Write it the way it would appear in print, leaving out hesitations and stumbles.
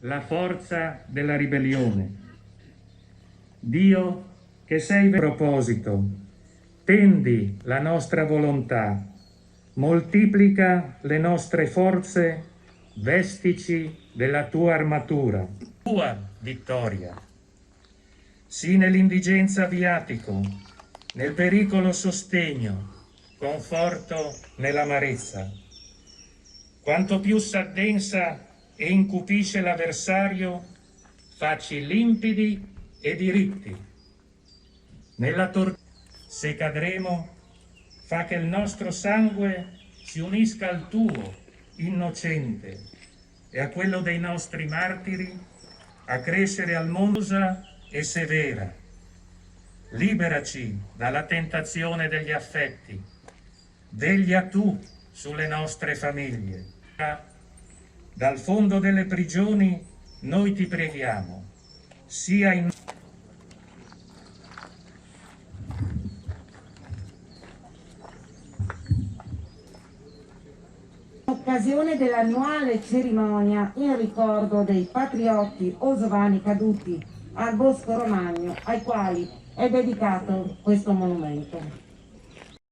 la forza della ribellione. Dio, che sei proposito, tendi la nostra volontà, moltiplica le nostre forze, vestici della tua armatura, tua vittoria. Sii nell'indigenza viatico, nel pericolo sostegno, conforto nell'amarezza. Quanto più s'addensa e incupisce l'avversario, facci limpidi e diritti. Nella tortura, se cadremo, fa che il nostro sangue si unisca al tuo, innocente, e a quello dei nostri martiri, a crescere al mondo e severa. Liberaci dalla tentazione degli affetti, veglia tu sulle nostre famiglie. Dal fondo delle prigioni noi ti preghiamo, sia in occasione dell'annuale cerimonia in ricordo dei patriotti osovani caduti al Bosco Romagno, ai quali è dedicato questo monumento.